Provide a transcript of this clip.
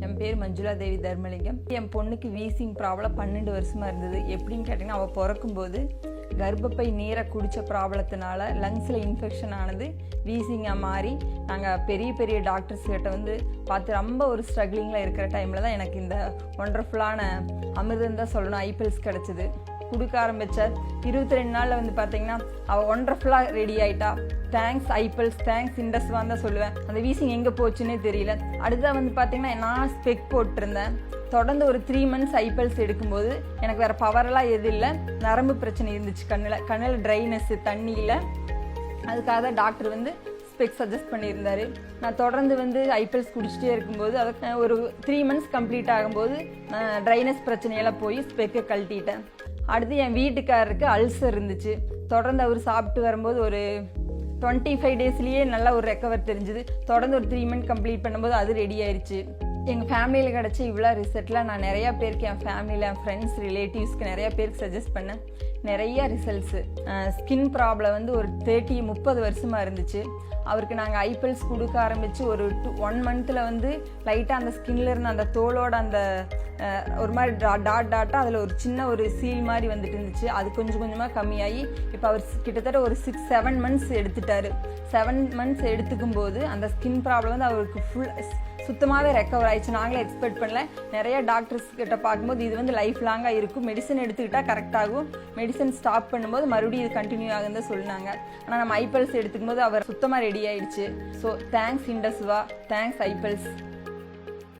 என் பேர் மஞ்சுளா தேவி தர்மலிங்கம். என் பொண்ணுக்கு wheezing problem 12 வருஷமாக இருந்தது. எப்படின்னு கேட்டிங்கன்னா, அவள் பிறக்கும்போது கர்ப்பப்பை நீரை குடித்த ப்ராப்ளத்தினால லங்ஸில் இன்ஃபெக்ஷன் ஆனது வீசிங்காக மாறி நாங்கள் பெரிய பெரிய டாக்டர்ஸ் கிட்ட வந்து பார்த்து ரொம்ப ஒரு ஸ்ட்ரகிளிங்கில் இருக்கிற டைமில் தான் எனக்கு இந்த ஒண்டர்ஃபுல்லான அமிர்தம் தான் சொல்லணும் ஐபிஎல்ஸ் கிடச்சிது. கொடுக்க ஆரம்பித்த 22 நாளில் வந்து பார்த்தீங்கன்னா அவள் ஒண்டர்ஃபுல்லாக ரெடி ஆகிட்டா. தேங்க்ஸ் ஐபிஎல்ஸ், தேங்க்ஸ் இண்டஸ்வான் தான் சொல்லுவேன். அந்த வீசிங் எங்கே போச்சுன்னே தெரியல. அடுத்ததாக வந்து பார்த்தீங்கன்னா நான் ஸ்பெக் போட்டிருந்தேன். தொடர்ந்து ஒரு 3 months ஐபிஎல்ஸ் எடுக்கும்போது எனக்கு வேறு பவரெல்லாம் எதுவும் இல்லை. நரம்பு பிரச்சனை இருந்துச்சு, கண்ணில் ட்ரைனஸ்ஸு, தண்ணியில். அதுக்காக தான் டாக்டர் வந்து ஸ்பெக் சஜஸ்ட் பண்ணியிருந்தார். நான் தொடர்ந்து வந்து ஐபிஎல்ஸ் குடிச்சிட்டே இருக்கும்போது அதுக்கு ஒரு 3 months கம்ப்ளீட் ஆகும்போது ட்ரைனஸ் பிரச்சனையெல்லாம் போய் ஸ்பெக்கை கழட்டிட்டேன். அடுத்து என் வீட்டுக்காரருக்கு அல்சர் இருந்துச்சு. தொடர்ந்து அவர் சாப்பிட்டு வரும்போது ஒரு 25 daysலேயே நல்லா ஒரு ரெக்கவர் தெரிஞ்சுது. தொடர்ந்து ஒரு 3 months கம்ப்ளீட் பண்ணும்போது அது ரெடி ஆயிடுச்சு. எங்கள் ஃபேமிலியில் கிடச்ச இவ்வளோ ரிசல்ட்டில் நான் நிறையா பேருக்கு, என் ஃபேமிலியில், என் ஃப்ரெண்ட்ஸ், ரிலேட்டிவ்ஸ்க்கு நிறையா பேருக்கு சஜஸ்ட் பண்ணேன். நிறையா ரிசல்ட்ஸு. ஸ்கின் ப்ராப்ளம் வந்து ஒரு 30 வருஷமாக இருந்துச்சு. அவருக்கு நாங்கள் ஐபிஎல்ஸ் கொடுக்க ஆரம்பித்து ஒரு 1 monthல வந்து லைட்டாக அந்த ஸ்கின்ல இருந்து அந்த தோலோட அந்த ஒரு மாதிரி டாட்டாக அதில் ஒரு சின்ன ஒரு சீல் மாதிரி வந்துட்டு இருந்துச்சு. அது கொஞ்சம் கொஞ்சமாக கம்மியாகி இப்போ அவர் கிட்டத்தட்ட ஒரு 6-7 months எடுத்துட்டார். 7 months எடுத்துக்கும் போது அந்த ஸ்கின் ப்ராப்ளம் வந்து அவருக்கு சுத்தமாகவே ரெக்கவர் ஆயிடுச்சு. நாங்களே எக்ஸ்பெக்ட் பண்ணல. நிறைய டாக்டர்ஸ் கிட்ட பார்க்கும்போது இது வந்து லைஃப் லாங்காக இருக்கும், மெடிசன் எடுத்துக்கிட்டால் கரெக்டாகும், மெடிசன் ஸ்டாப் பண்ணும்போது மறுபடியும் இது கண்டினியூ ஆகுன்னு தான் சொன்னாங்க. ஆனால் நம்ம ஐபிஎல்ஸ் எடுத்துக்கும் போது அவர் சுத்தமாக ரெடி ஆயிடுச்சு. ஸோ தேங்க்ஸ் இண்டஸ்வா, தேங்க்ஸ் ஐபிஎல்ஸ்.